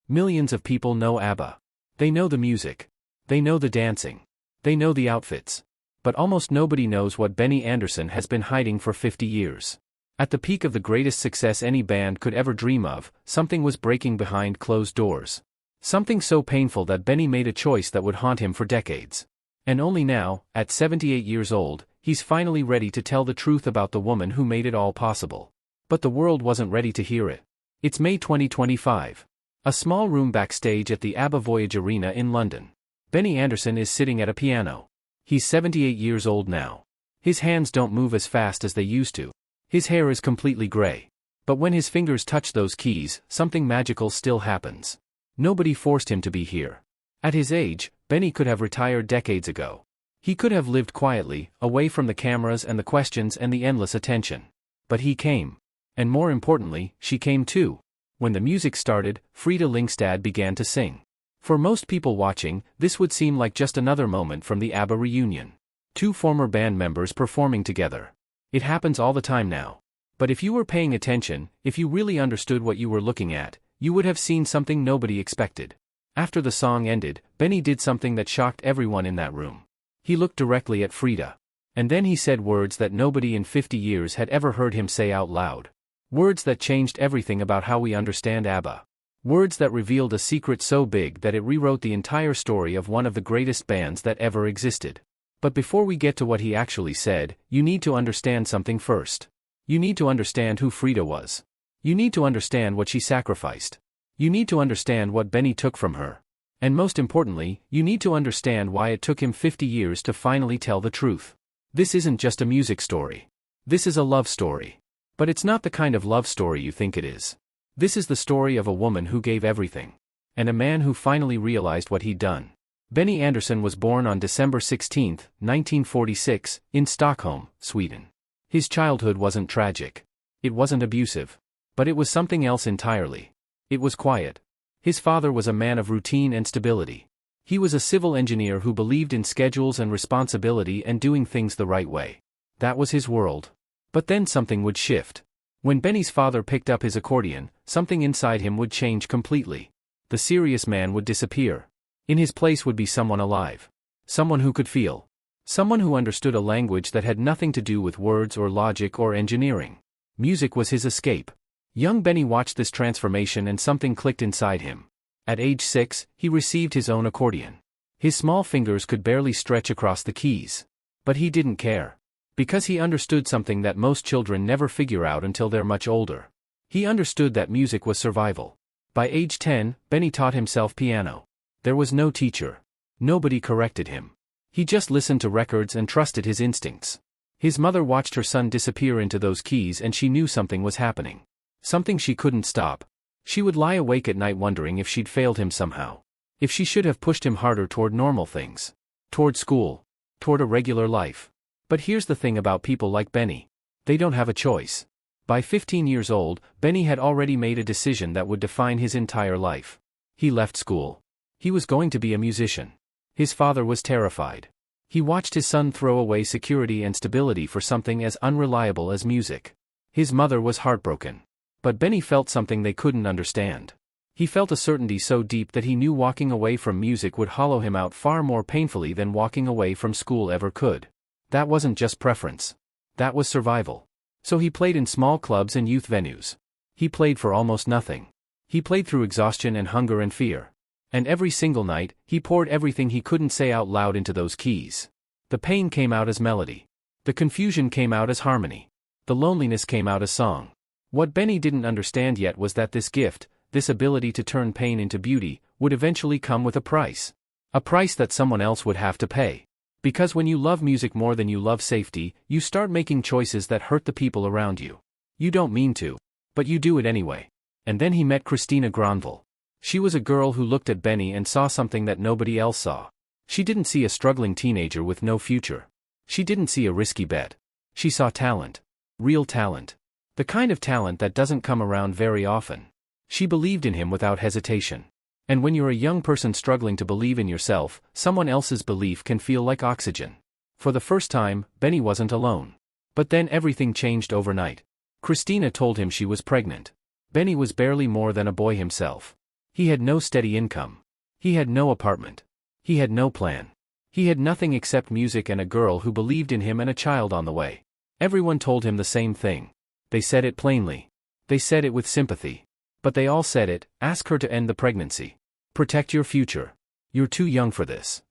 Millions of people know ABBA. They know the music. They know the dancing. They know the outfits. But almost nobody knows what Benny Andersson has been hiding for 50 years. At the peak of the greatest success any band could ever dream of, something was breaking behind closed doors. Something so painful that Benny made a choice that would haunt him for decades. And only now, at 78 years old, he's finally ready to tell the truth about the woman who made it all possible. But the world wasn't ready to hear it. It's May 2025. A small room backstage at the ABBA Voyage Arena in London. Benny Andersson is sitting at a piano. He's 78 years old now. His hands don't move as fast as they used to. His hair is completely gray. But when his fingers touch those keys, something magical still happens. Nobody forced him to be here. At his age, Benny could have retired decades ago. He could have lived quietly, away from the cameras and the questions and the endless attention. But he came. And more importantly, she came too. When the music started, Frida Lyngstad began to sing. For most people watching, this would seem like just another moment from the ABBA reunion. Two former band members performing together. It happens all the time now. But if you were paying attention, if you really understood what you were looking at, you would have seen something nobody expected. After the song ended, Benny did something that shocked everyone in that room. He looked directly at Frida. And then he said words that nobody in 50 years had ever heard him say out loud. Words that changed everything about how we understand ABBA. Words that revealed a secret so big that it rewrote the entire story of one of the greatest bands that ever existed. But before we get to what he actually said, you need to understand something first. You need to understand who Frida was. You need to understand what she sacrificed. You need to understand what Benny took from her. And most importantly, you need to understand why it took him 50 years to finally tell the truth. This isn't just a music story. This is a love story. But it's not the kind of love story you think it is. This is the story of a woman who gave everything. And a man who finally realized what he'd done. Benny Andersson was born on December 16, 1946, in Stockholm, Sweden. His childhood wasn't tragic. It wasn't abusive. But it was something else entirely. It was quiet. His father was a man of routine and stability. He was a civil engineer who believed in schedules and responsibility and doing things the right way. That was his world. But then something would shift. When Benny's father picked up his accordion, something inside him would change completely. The serious man would disappear. In his place would be someone alive. Someone who could feel. Someone who understood a language that had nothing to do with words or logic or engineering. Music was his escape. Young Benny watched this transformation and something clicked inside him. At age 6, he received his own accordion. His small fingers could barely stretch across the keys. But he didn't care. Because he understood something that most children never figure out until they're much older. He understood that music was survival. By age 10, Benny taught himself piano. There was no teacher. Nobody corrected him. He just listened to records and trusted his instincts. His mother watched her son disappear into those keys and she knew something was happening. Something she couldn't stop. She would lie awake at night wondering if she'd failed him somehow. If she should have pushed him harder toward normal things. Toward school. Toward a regular life. But here's the thing about people like Benny. They don't have a choice. By 15 years old, Benny had already made a decision that would define his entire life. He left school. He was going to be a musician. His father was terrified. He watched his son throw away security and stability for something as unreliable as music. His mother was heartbroken. But Benny felt something they couldn't understand. He felt a certainty so deep that he knew walking away from music would hollow him out far more painfully than walking away from school ever could. That wasn't just preference. That was survival. So he played in small clubs and youth venues. He played for almost nothing. He played through exhaustion and hunger and fear. And every single night, he poured everything he couldn't say out loud into those keys. The pain came out as melody. The confusion came out as harmony. The loneliness came out as song. What Benny didn't understand yet was that this gift, this ability to turn pain into beauty, would eventually come with a price. A price that someone else would have to pay. Because when you love music more than you love safety, you start making choices that hurt the people around you. You don't mean to. But you do it anyway. And then he met Christina Granville. She was a girl who looked at Benny and saw something that nobody else saw. She didn't see a struggling teenager with no future. She didn't see a risky bet. She saw talent. Real talent. The kind of talent that doesn't come around very often. She believed in him without hesitation. And when you're a young person struggling to believe in yourself, someone else's belief can feel like oxygen. For the first time, Benny wasn't alone. But then everything changed overnight. Christina told him she was pregnant. Benny was barely more than a boy himself. He had no steady income. He had no apartment. He had no plan. He had nothing except music and a girl who believed in him and a child on the way. Everyone told him the same thing. They said it plainly. They said it with sympathy. But they all said it: ask her to end the pregnancy. Protect your future. You're too young for this.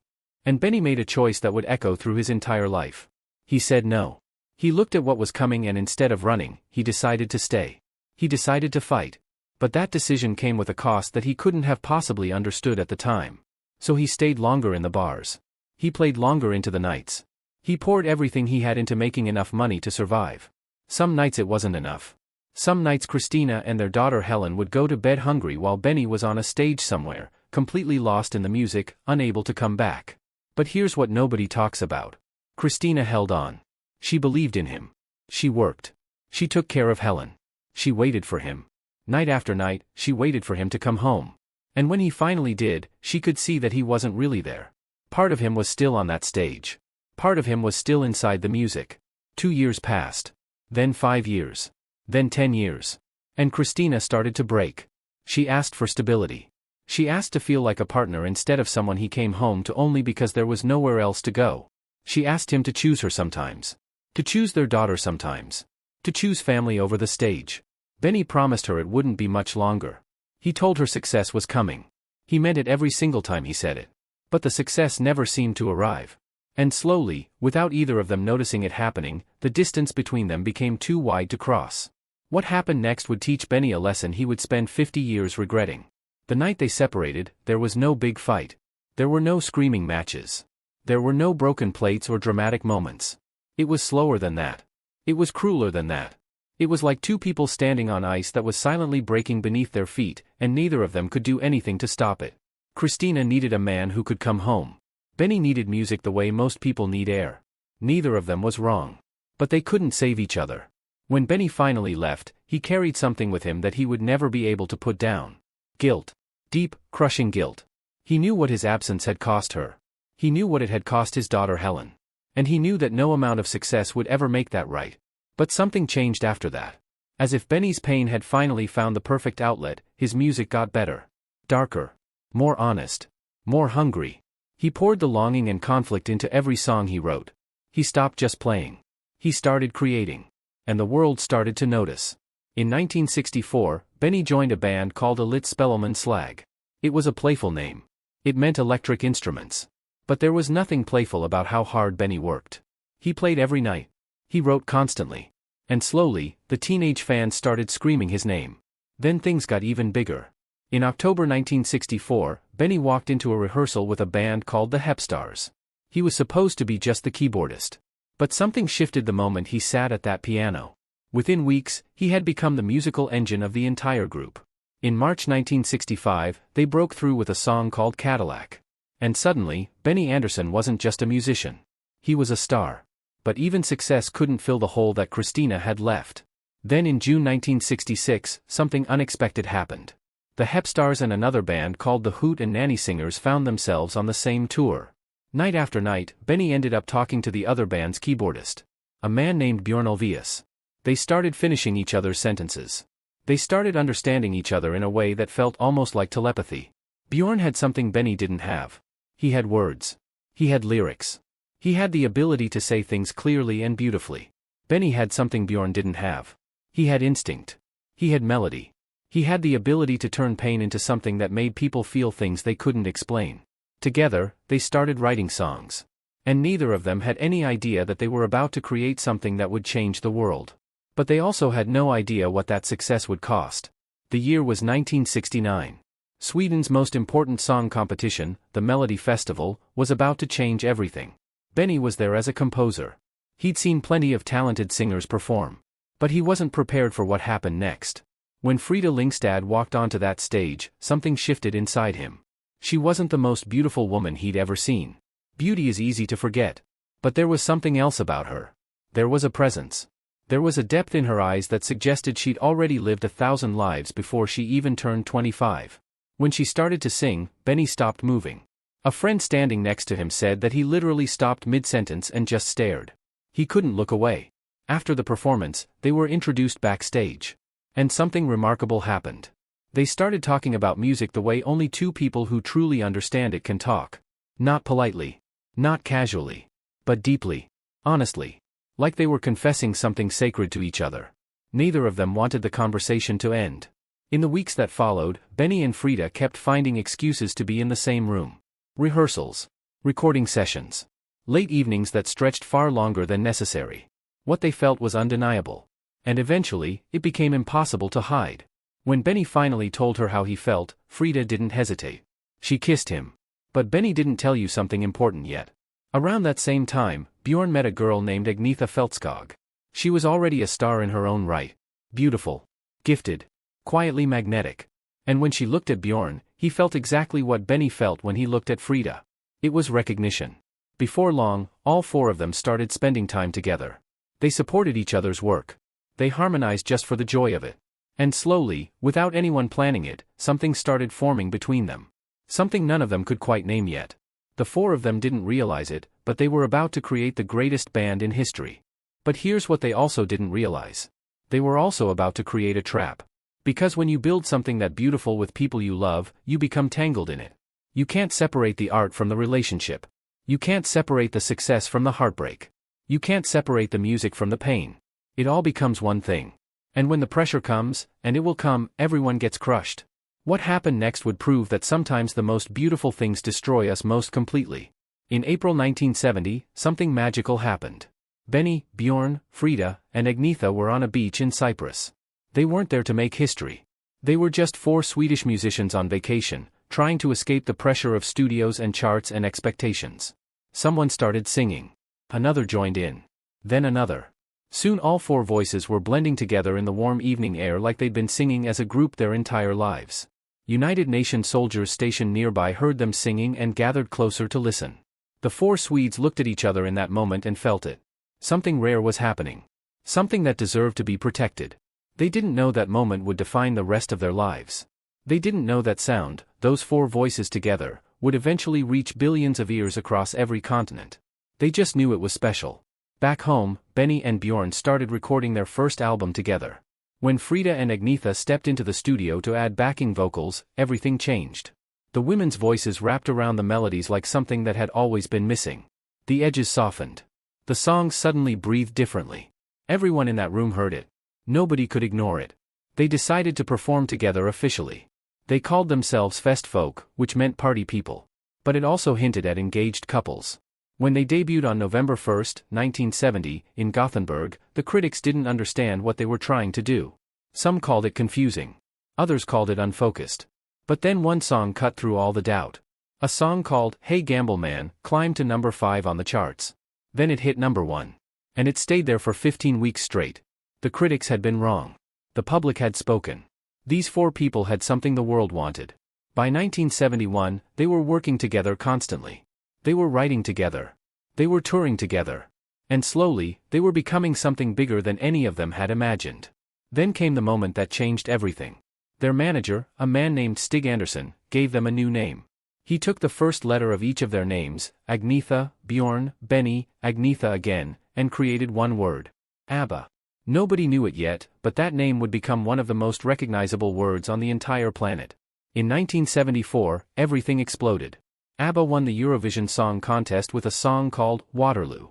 And Benny made a choice that would echo through his entire life. He said no. He looked at what was coming and instead of running, he decided to stay. He decided to fight. But that decision came with a cost that he couldn't have possibly understood at the time. So he stayed longer in the bars. He played longer into the nights. He poured everything he had into making enough money to survive. Some nights it wasn't enough. Some nights Christina and their daughter Helen would go to bed hungry while Benny was on a stage somewhere, completely lost in the music, unable to come back. But here's what nobody talks about. Christina held on. She believed in him. She worked. She took care of Helen. She waited for him. Night after night, she waited for him to come home. And when he finally did, she could see that he wasn't really there. Part of him was still on that stage. Part of him was still inside the music. 2 years passed. Then 5 years. Then 10 years. And Christina started to break. She asked for stability. She asked to feel like a partner instead of someone he came home to only because there was nowhere else to go. She asked him to choose her sometimes. To choose their daughter sometimes. To choose family over the stage. Benny promised her it wouldn't be much longer. He told her success was coming. He meant it every single time he said it. But the success never seemed to arrive. And slowly, without either of them noticing it happening, the distance between them became too wide to cross. What happened next would teach Benny a lesson he would spend 50 years regretting. The night they separated, there was no big fight. There were no screaming matches. There were no broken plates or dramatic moments. It was slower than that. It was crueler than that. It was like two people standing on ice that was silently breaking beneath their feet, and neither of them could do anything to stop it. Christina needed a man who could come home. Benny needed music the way most people need air. Neither of them was wrong. But they couldn't save each other. When Benny finally left, he carried something with him that he would never be able to put down. Guilt. Deep, crushing guilt. He knew what his absence had cost her. He knew what it had cost his daughter Helen. And he knew that no amount of success would ever make that right. But something changed after that. As if Benny's pain had finally found the perfect outlet, his music got better. Darker. More honest. More hungry. He poured the longing and conflict into every song he wrote. He stopped just playing. He started creating. And the world started to notice. In 1964, Benny joined a band called Elite Spelleman Slag. It was a playful name. It meant electric instruments. But there was nothing playful about how hard Benny worked. He played every night. He wrote constantly. And slowly, the teenage fans started screaming his name. Then things got even bigger. In October 1964, Benny walked into a rehearsal with a band called the Hepstars. He was supposed to be just the keyboardist. But something shifted the moment he sat at that piano. Within weeks, he had become the musical engine of the entire group. In March 1965, they broke through with a song called Cadillac. And suddenly, Benny Andersson wasn't just a musician. He was a star. But even success couldn't fill the hole that Christina had left. Then in June 1966, something unexpected happened. The Hepstars and another band called the Hoot and Nanny Singers found themselves on the same tour. Night after night, Benny ended up talking to the other band's keyboardist, a man named Björn Ulvaeus. They started finishing each other's sentences. They started understanding each other in a way that felt almost like telepathy. Björn had something Benny didn't have. He had words. He had lyrics. He had the ability to say things clearly and beautifully. Benny had something Björn didn't have. He had instinct. He had melody. He had the ability to turn pain into something that made people feel things they couldn't explain. Together, they started writing songs. And neither of them had any idea that they were about to create something that would change the world. But they also had no idea what that success would cost. The year was 1969. Sweden's most important song competition, the Melody Festival, was about to change everything. Benny was there as a composer. He'd seen plenty of talented singers perform. But he wasn't prepared for what happened next. When Frida Lyngstad walked onto that stage, something shifted inside him. She wasn't the most beautiful woman he'd ever seen. Beauty is easy to forget. But there was something else about her. There was a presence. There was a depth in her eyes that suggested she'd already lived 1,000 lives before she even turned 25. When she started to sing, Benny stopped moving. A friend standing next to him said that he literally stopped mid-sentence and just stared. He couldn't look away. After the performance, they were introduced backstage. And something remarkable happened. They started talking about music the way only two people who truly understand it can talk. Not politely. Not casually. But deeply. Honestly. Like they were confessing something sacred to each other. Neither of them wanted the conversation to end. In the weeks that followed, Benny and Frida kept finding excuses to be in the same room. Rehearsals. Recording sessions. Late evenings that stretched far longer than necessary. What they felt was undeniable. And eventually, it became impossible to hide. When Benny finally told her how he felt, Frida didn't hesitate. She kissed him. But Benny didn't tell you something important yet. Around that same time, Bjorn met a girl named Agnetha Feltskog. She was already a star in her own right. Beautiful. Gifted. Quietly magnetic. And when she looked at Bjorn, he felt exactly what Benny felt when he looked at Frida. It was recognition. Before long, all four of them started spending time together. They supported each other's work. They harmonized just for the joy of it. And slowly, without anyone planning it, something started forming between them. Something none of them could quite name yet. The four of them didn't realize it, but they were about to create the greatest band in history. But here's what they also didn't realize. They were also about to create a trap. Because when you build something that beautiful with people you love, you become tangled in it. You can't separate the art from the relationship. You can't separate the success from the heartbreak. You can't separate the music from the pain. It all becomes one thing. And when the pressure comes, and it will come, everyone gets crushed. What happened next would prove that sometimes the most beautiful things destroy us most completely. In April 1970, something magical happened. Benny, Bjorn, Frida, and Agnetha were on a beach in Cyprus. They weren't there to make history. They were just four Swedish musicians on vacation, trying to escape the pressure of studios and charts and expectations. Someone started singing. Another joined in. Then another. Soon all four voices were blending together in the warm evening air like they'd been singing as a group their entire lives. United Nations soldiers stationed nearby heard them singing and gathered closer to listen. The four Swedes looked at each other in that moment and felt it. Something rare was happening. Something that deserved to be protected. They didn't know that moment would define the rest of their lives. They didn't know that sound, those four voices together, would eventually reach billions of ears across every continent. They just knew it was special. Back home, Benny and Bjorn started recording their first album together. When Frida and Agnetha stepped into the studio to add backing vocals, everything changed. The women's voices wrapped around the melodies like something that had always been missing. The edges softened. The songs suddenly breathed differently. Everyone in that room heard it. Nobody could ignore it. They decided to perform together officially. They called themselves Festfolk, which meant party people. But it also hinted at engaged couples. When they debuted on November 1, 1970, in Gothenburg, the critics didn't understand what they were trying to do. Some called it confusing. Others called it unfocused. But then one song cut through all the doubt. A song called Hey Gamble Man climbed to number 5 on the charts. Then it hit number 1. And it stayed there for 15 weeks straight. The critics had been wrong. The public had spoken. These four people had something the world wanted. By 1971, they were working together constantly. They were writing together. They were touring together. And slowly, they were becoming something bigger than any of them had imagined. Then came the moment that changed everything. Their manager, a man named Stig Andersson, gave them a new name. He took the first letter of each of their names, Agnetha, Bjorn, Benny, Agnetha again, and created one word. ABBA. Nobody knew it yet, but that name would become one of the most recognizable words on the entire planet. In 1974, everything exploded. ABBA won the Eurovision Song Contest with a song called Waterloo.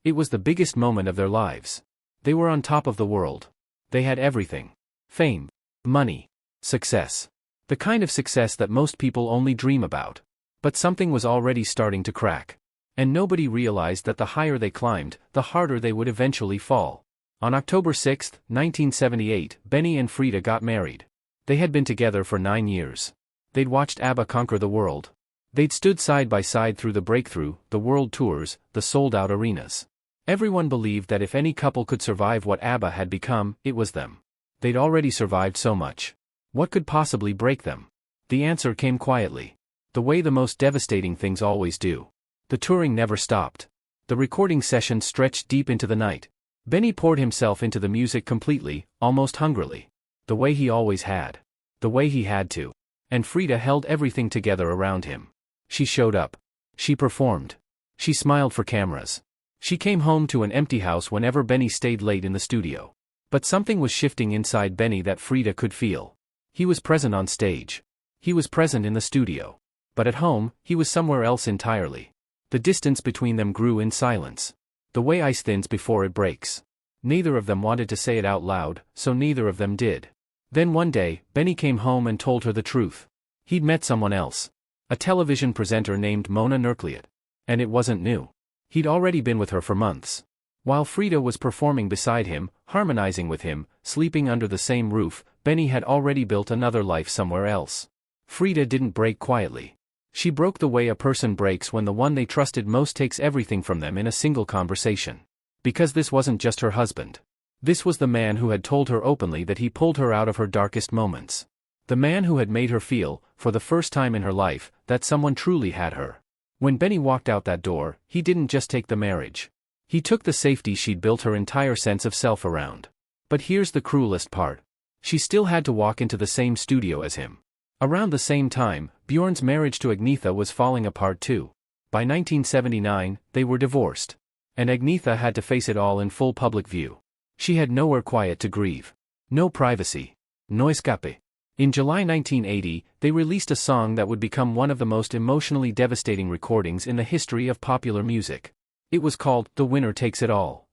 It was the biggest moment of their lives. They were on top of the world. They had everything. Fame. Money. Success. The kind of success that most people only dream about. But something was already starting to crack. And nobody realized that the higher they climbed, the harder they would eventually fall. On October 6, 1978, Benny and Frida got married. They had been together for 9 years. They'd watched ABBA conquer the world. They'd stood side by side through the breakthrough, the world tours, the sold-out arenas. Everyone believed that if any couple could survive what ABBA had become, it was them. They'd already survived so much. What could possibly break them? The answer came quietly. The way the most devastating things always do. The touring never stopped. The recording sessions stretched deep into the night. Benny poured himself into the music completely, almost hungrily. The way he always had. The way he had to. And Frida held everything together around him. She showed up. She performed. She smiled for cameras. She came home to an empty house whenever Benny stayed late in the studio. But something was shifting inside Benny that Frida could feel. He was present on stage. He was present in the studio. But at home, he was somewhere else entirely. The distance between them grew in silence. The way ice thins before it breaks. Neither of them wanted to say it out loud, so neither of them did. Then one day, Benny came home and told her the truth. He'd met someone else. A television presenter named Mona Nerkliet. And it wasn't new. He'd already been with her for months. While Frida was performing beside him, harmonizing with him, sleeping under the same roof, Benny had already built another life somewhere else. Frida didn't break quietly. She broke the way a person breaks when the one they trusted most takes everything from them in a single conversation. Because this wasn't just her husband. This was the man who had told her openly that he pulled her out of her darkest moments. The man who had made her feel, for the first time in her life, that someone truly had her. When Benny walked out that door, he didn't just take the marriage. He took the safety she'd built her entire sense of self around. But here's the cruelest part. She still had to walk into the same studio as him. Around the same time, Bjorn's marriage to Agnetha was falling apart too. By 1979, they were divorced. And Agnetha had to face it all in full public view. She had nowhere quiet to grieve. No privacy. No escape. In July 1980, they released a song that would become one of the most emotionally devastating recordings in the history of popular music. It was called "The Winner Takes It All."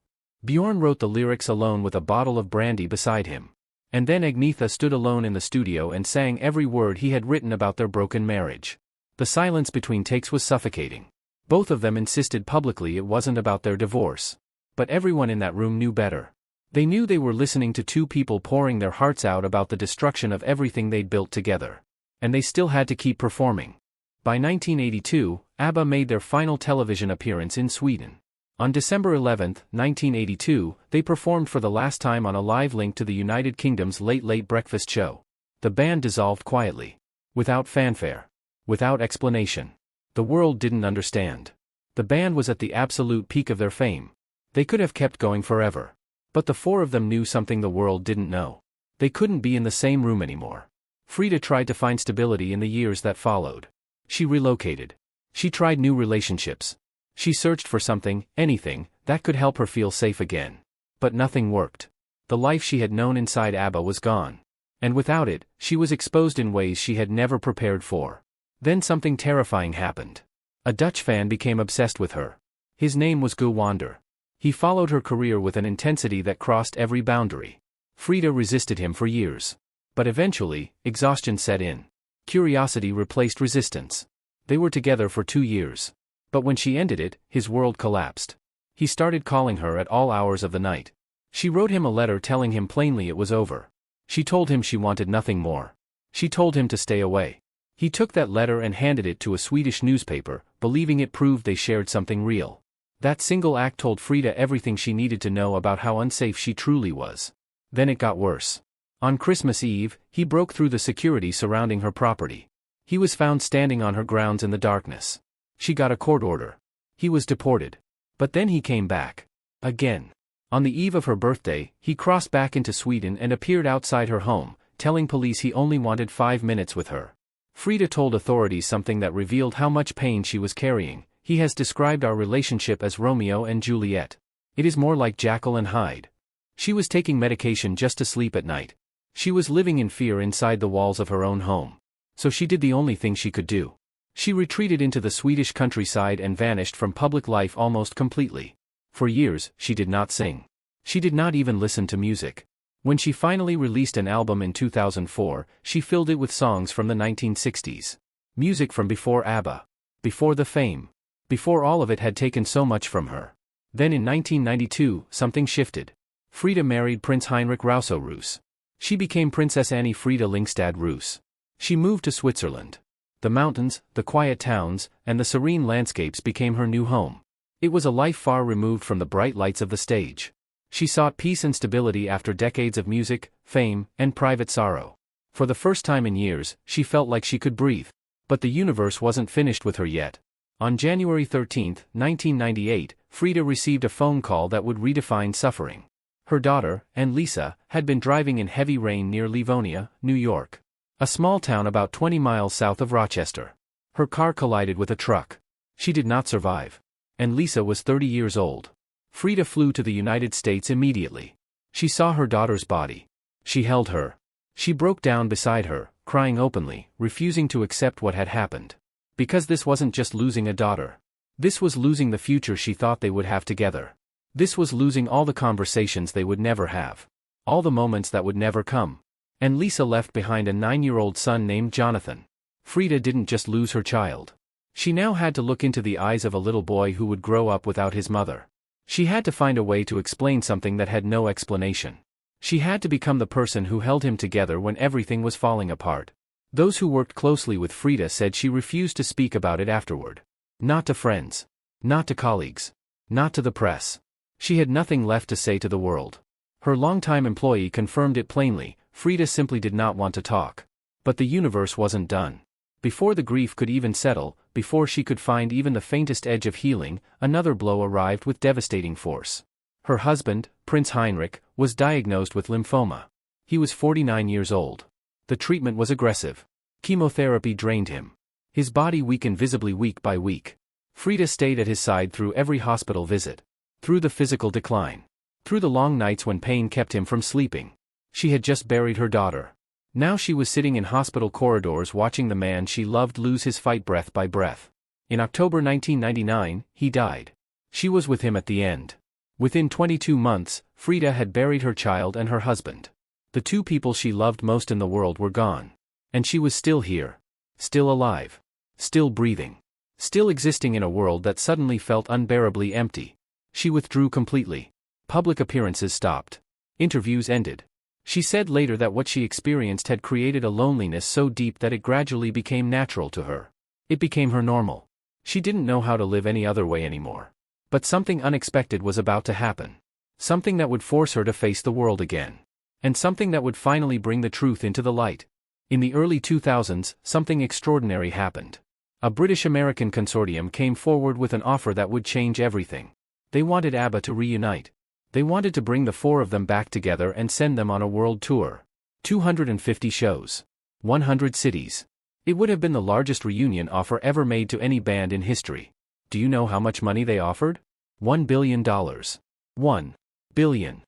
Bjorn wrote the lyrics alone with a bottle of brandy beside him. And then Agnetha stood alone in the studio and sang every word he had written about their broken marriage. The silence between takes was suffocating. Both of them insisted publicly it wasn't about their divorce. But everyone in that room knew better. They knew they were listening to two people pouring their hearts out about the destruction of everything they'd built together. And they still had to keep performing. By 1982, ABBA made their final television appearance in Sweden. On December 11, 1982, they performed for the last time on a live link to the United Kingdom's Late Late Breakfast show. The band dissolved quietly. Without fanfare. Without explanation. The world didn't understand. The band was at the absolute peak of their fame. They could have kept going forever. But the four of them knew something the world didn't know. They couldn't be in the same room anymore. Frida tried to find stability in the years that followed. She relocated. She tried new relationships. She searched for something, anything, that could help her feel safe again. But nothing worked. The life she had known inside ABBA was gone. And without it, she was exposed in ways she had never prepared for. Then something terrifying happened. A Dutch fan became obsessed with her. His name was Guy Wander. He followed her career with an intensity that crossed every boundary. Frida resisted him for years. But eventually, exhaustion set in. Curiosity replaced resistance. They were together for 2 years. But when she ended it, his world collapsed. He started calling her at all hours of the night. She wrote him a letter telling him plainly it was over. She told him she wanted nothing more. She told him to stay away. He took that letter and handed it to a Swedish newspaper, believing it proved they shared something real. That single act told Frida everything she needed to know about how unsafe she truly was. Then it got worse. On Christmas Eve, he broke through the security surrounding her property. He was found standing on her grounds in the darkness. She got a court order. He was deported. But then he came back. Again. On the eve of her birthday, he crossed back into Sweden and appeared outside her home, telling police he only wanted 5 minutes with her. Frida told authorities something that revealed how much pain she was carrying. He has described our relationship as Romeo and Juliet. It is more like Jekyll and Hyde. She was taking medication just to sleep at night. She was living in fear inside the walls of her own home. So she did the only thing she could do. She retreated into the Swedish countryside and vanished from public life almost completely. For years, she did not sing. She did not even listen to music. When she finally released an album in 2004, she filled it with songs from the 1960s. Music from before ABBA. Before the fame. Before all of it had taken so much from her. Then in 1992, something shifted. Frida married Prince Heinrich Rausau-Roos. She became Princess Anni-Frid Lyngstad-Roos. She moved to Switzerland. The mountains, the quiet towns, and the serene landscapes became her new home. It was a life far removed from the bright lights of the stage. She sought peace and stability after decades of music, fame, and private sorrow. For the first time in years, she felt like she could breathe. But the universe wasn't finished with her yet. On January 13, 1998, Frida received a phone call that would redefine suffering. Her daughter, Anne-Lisa, had been driving in heavy rain near Livonia, New York. A small town about 20 miles south of Rochester. Her car collided with a truck. She did not survive. Anne-Lisa was 30 years old. Frida flew to the United States immediately. She saw her daughter's body. She held her. She broke down beside her, crying openly, refusing to accept what had happened. Because this wasn't just losing a daughter. This was losing the future she thought they would have together. This was losing all the conversations they would never have. All the moments that would never come. And Lisa left behind a 9-year-old son named Jonathan. Frida didn't just lose her child. She now had to look into the eyes of a little boy who would grow up without his mother. She had to find a way to explain something that had no explanation. She had to become the person who held him together when everything was falling apart. Those who worked closely with Frida said she refused to speak about it afterward. Not to friends. Not to colleagues. Not to the press. She had nothing left to say to the world. Her longtime employee confirmed it plainly. Frida simply did not want to talk. But the universe wasn't done. Before the grief could even settle, before she could find even the faintest edge of healing, another blow arrived with devastating force. Her husband, Prince Heinrich, was diagnosed with lymphoma. He was 49 years old. The treatment was aggressive. Chemotherapy drained him. His body weakened visibly week by week. Frida stayed at his side through every hospital visit. Through the physical decline. Through the long nights when pain kept him from sleeping. She had just buried her daughter. Now she was sitting in hospital corridors watching the man she loved lose his fight breath by breath. In October 1999, he died. She was with him at the end. Within 22 months, Frida had buried her child and her husband. The two people she loved most in the world were gone. And she was still here. Still alive. Still breathing. Still existing in a world that suddenly felt unbearably empty. She withdrew completely. Public appearances stopped. Interviews ended. She said later that what she experienced had created a loneliness so deep that it gradually became natural to her. It became her normal. She didn't know how to live any other way anymore. But something unexpected was about to happen. Something that would force her to face the world again. And something that would finally bring the truth into the light. In the early 2000s, something extraordinary happened. A British-American consortium came forward with an offer that would change everything. They wanted ABBA to reunite. They wanted to bring the four of them back together and send them on a world tour. 250 shows. 100 cities. It would have been the largest reunion offer ever made to any band in history. Do you know how much money they offered? $1 billion. $1 billion.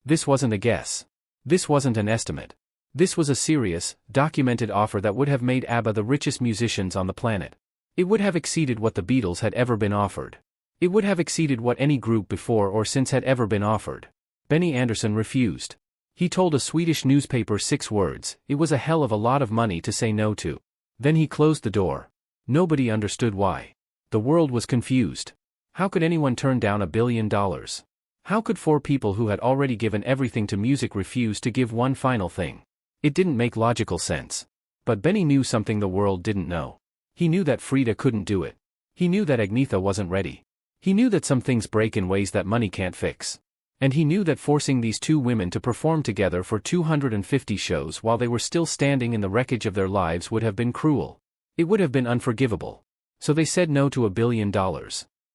This wasn't a guess. This wasn't an estimate. This was a serious, documented offer that would have made ABBA the richest musicians on the planet. It would have exceeded what the Beatles had ever been offered. It would have exceeded what any group before or since had ever been offered. Benny Andersson refused. He told a Swedish newspaper 6 words, "It was a hell of a lot of money to say no to." Then he closed the door. Nobody understood why. The world was confused. How could anyone turn down $1 billion? How could 4 people who had already given everything to music refuse to give one final thing? It didn't make logical sense. But Benny knew something the world didn't know. He knew that Frida couldn't do it. He knew that Agnetha wasn't ready. He knew that some things break in ways that money can't fix. And he knew that forcing these two women to perform together for 250 shows while they were still standing in the wreckage of their lives would have been cruel. It would have been unforgivable. So they said no to $1 billion.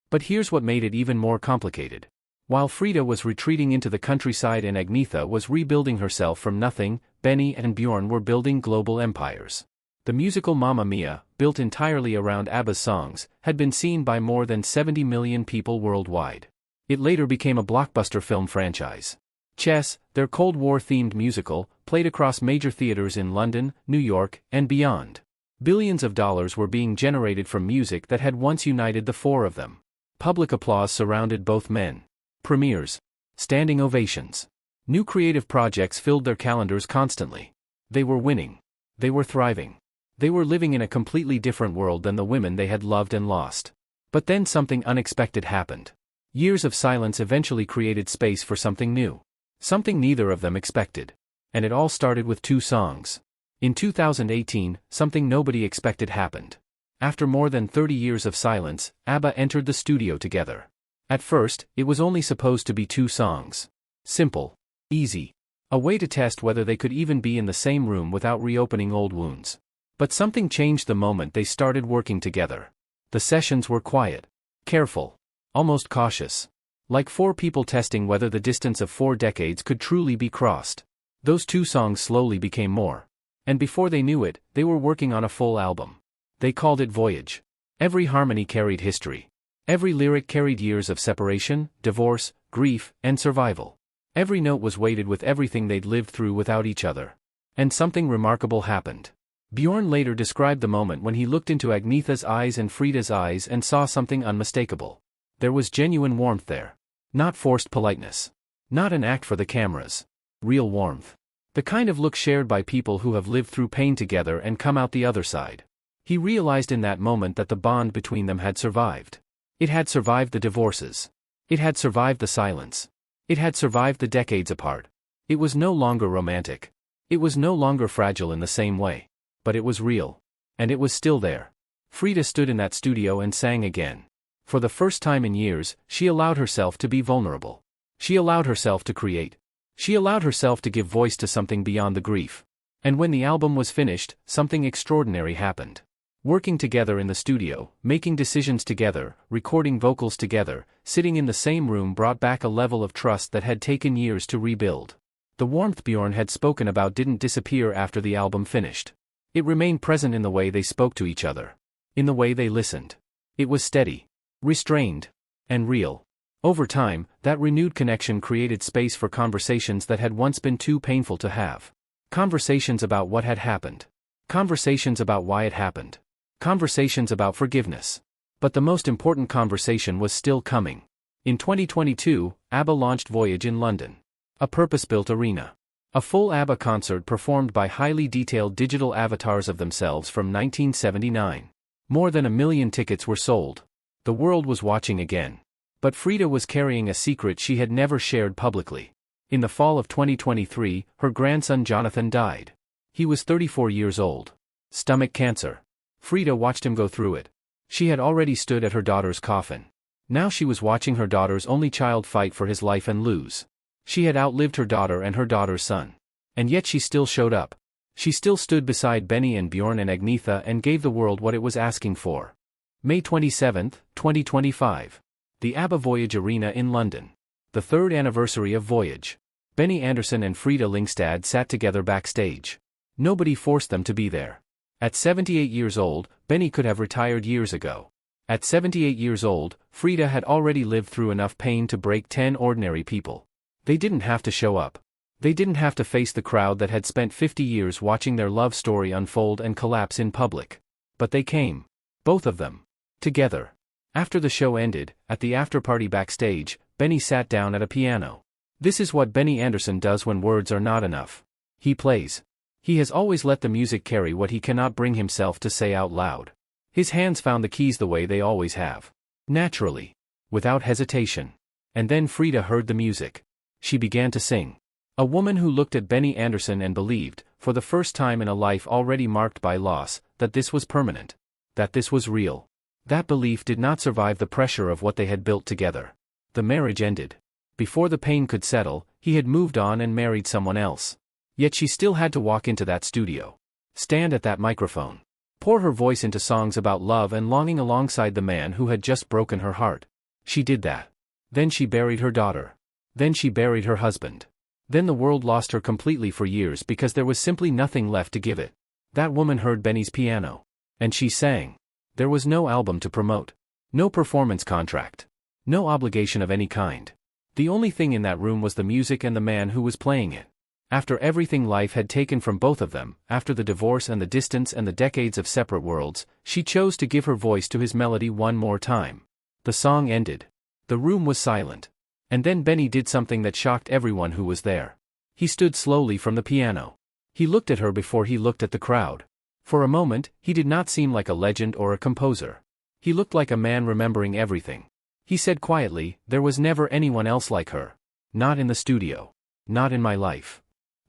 But here's what made it even more complicated. While Frida was retreating into the countryside and Agnetha was rebuilding herself from nothing, Benny and Bjorn were building global empires. The musical Mamma Mia, built entirely around ABBA's songs, had been seen by more than 70 million people worldwide. It later became a blockbuster film franchise. Chess, their Cold War-themed musical, played across major theaters in London, New York, and beyond. Billions of dollars were being generated from music that had once united the 4 of them. Public applause surrounded both men. Premieres. Standing ovations. New creative projects filled their calendars constantly. They were winning. They were thriving. They were living in a completely different world than the women they had loved and lost. But then something unexpected happened. Years of silence eventually created space for something new. Something neither of them expected. And it all started with 2 songs. In 2018, something nobody expected happened. After more than 30 years of silence, ABBA entered the studio together. At first, it was only supposed to be 2 songs. Simple. Easy. A way to test whether they could even be in the same room without reopening old wounds. But something changed the moment they started working together. The sessions were quiet. Careful. Almost cautious. Like 4 people testing whether the distance of 4 decades could truly be crossed. Those 2 songs slowly became more. And before they knew it, they were working on a full album. They called it Voyage. Every harmony carried history. Every lyric carried years of separation, divorce, grief, and survival. Every note was weighted with everything they'd lived through without each other. And something remarkable happened. Bjorn later described the moment when he looked into Agnetha's eyes and Frida's eyes and saw something unmistakable. There was genuine warmth there. Not forced politeness. Not an act for the cameras. Real warmth. The kind of look shared by people who have lived through pain together and come out the other side. He realized in that moment that the bond between them had survived. It had survived the divorces. It had survived the silence. It had survived the decades apart. It was no longer romantic. It was no longer fragile in the same way. But it was real. And it was still there. Frida stood in that studio and sang again. For the first time in years, she allowed herself to be vulnerable. She allowed herself to create. She allowed herself to give voice to something beyond the grief. And when the album was finished, something extraordinary happened. Working together in the studio, making decisions together, recording vocals together, sitting in the same room brought back a level of trust that had taken years to rebuild. The warmth Bjorn had spoken about didn't disappear after the album finished. It remained present in the way they spoke to each other. In the way they listened. It was steady. Restrained. And real. Over time, that renewed connection created space for conversations that had once been too painful to have. Conversations about what had happened. Conversations about why it happened. Conversations about forgiveness. But the most important conversation was still coming. In 2022, ABBA launched Voyage in London. A purpose-built arena. A full ABBA concert performed by highly detailed digital avatars of themselves from 1979. More than 1 million tickets were sold. The world was watching again. But Frida was carrying a secret she had never shared publicly. In the fall of 2023, her grandson Jonathan died. He was 34 years old. Stomach cancer. Frida watched him go through it. She had already stood at her daughter's coffin. Now she was watching her daughter's only child fight for his life and lose. She had outlived her daughter and her daughter's son. And yet she still showed up. She still stood beside Benny and Bjorn and Agnetha and gave the world what it was asking for. May 27, 2025. The ABBA Voyage Arena in London. The third anniversary of Voyage. Benny Andersson and Frida Lyngstad sat together backstage. Nobody forced them to be there. At 78 years old, Benny could have retired years ago. At 78 years old, Frida had already lived through enough pain to break 10 ordinary people. They didn't have to show up. They didn't have to face the crowd that had spent 50 years watching their love story unfold and collapse in public. But they came. Both of them. Together. After the show ended, at the after-party backstage, Benny sat down at a piano. This is what Benny Andersson does when words are not enough. He plays. He has always let the music carry what he cannot bring himself to say out loud. His hands found the keys the way they always have. Naturally. Without hesitation. And then Frida heard the music. She began to sing. A woman who looked at Benny Andersson and believed, for the first time in a life already marked by loss, that this was permanent. That this was real. That belief did not survive the pressure of what they had built together. The marriage ended. Before the pain could settle, he had moved on and married someone else. Yet she still had to walk into that studio. Stand at that microphone. Pour her voice into songs about love and longing alongside the man who had just broken her heart. She did that. Then she buried her daughter. Then she buried her husband. Then the world lost her completely for years because there was simply nothing left to give it. That woman heard Benny's piano. And she sang. There was no album to promote. No performance contract. No obligation of any kind. The only thing in that room was the music and the man who was playing it. After everything life had taken from both of them, after the divorce and the distance and the decades of separate worlds, she chose to give her voice to his melody one more time. The song ended. The room was silent. And then Benny did something that shocked everyone who was there. He stood slowly from the piano. He looked at her before he looked at the crowd. For a moment, he did not seem like a legend or a composer. He looked like a man remembering everything. He said quietly, "There was never anyone else like her. Not in the studio. Not in my life."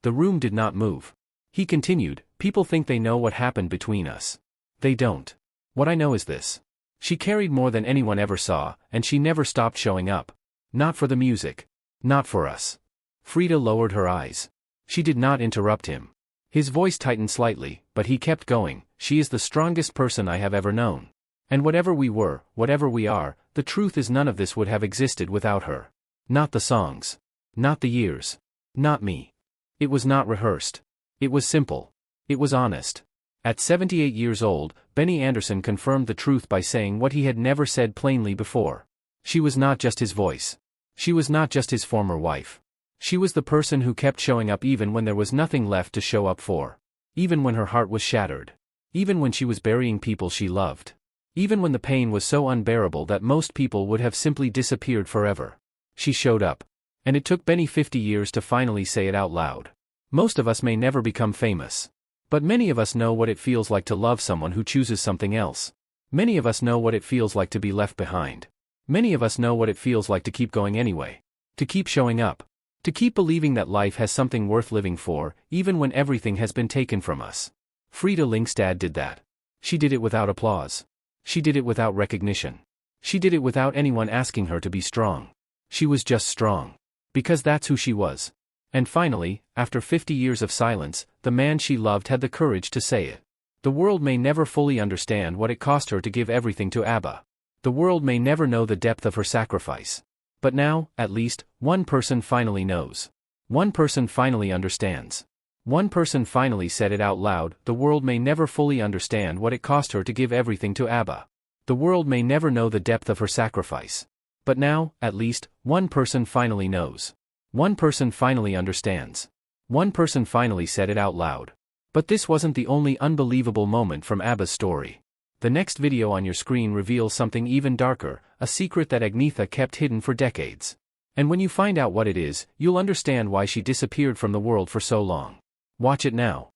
The room did not move. He continued, "People think they know what happened between us. They don't. What I know is this. She carried more than anyone ever saw, and she never stopped showing up. Not for the music. Not for us." Frida lowered her eyes. She did not interrupt him. His voice tightened slightly, but he kept going. "She is the strongest person I have ever known. And whatever we were, whatever we are, the truth is none of this would have existed without her. Not the songs. Not the years. Not me." It was not rehearsed. It was simple. It was honest. At 78 years old, Benny Andersson confirmed the truth by saying what he had never said plainly before. She was not just his voice. She was not just his former wife. She was the person who kept showing up even when there was nothing left to show up for. Even when her heart was shattered. Even when she was burying people she loved. Even when the pain was so unbearable that most people would have simply disappeared forever. She showed up. And it took Benny 50 years to finally say it out loud. Most of us may never become famous. But many of us know what it feels like to love someone who chooses something else. Many of us know what it feels like to be left behind. Many of us know what it feels like to keep going anyway. To keep showing up. To keep believing that life has something worth living for, even when everything has been taken from us. Frida Lyngstad did that. She did it without applause. She did it without recognition. She did it without anyone asking her to be strong. She was just strong. Because that's who she was. And finally, after 50 years of silence, the man she loved had the courage to say it. The world may never fully understand what it cost her to give everything to ABBA. The world may never know the depth of her sacrifice. But now, at least, one person finally knows. One person finally understands. One person finally said it out loud. The world may never fully understand what it cost her to give everything to ABBA. The world may never know the depth of her sacrifice. But now, at least, one person finally knows. One person finally understands. One person finally said it out loud. But this wasn't the only unbelievable moment from ABBA's story. The next video on your screen reveals something even darker, a secret that Agnetha kept hidden for decades. And when you find out what it is, you'll understand why she disappeared from the world for so long. Watch it now.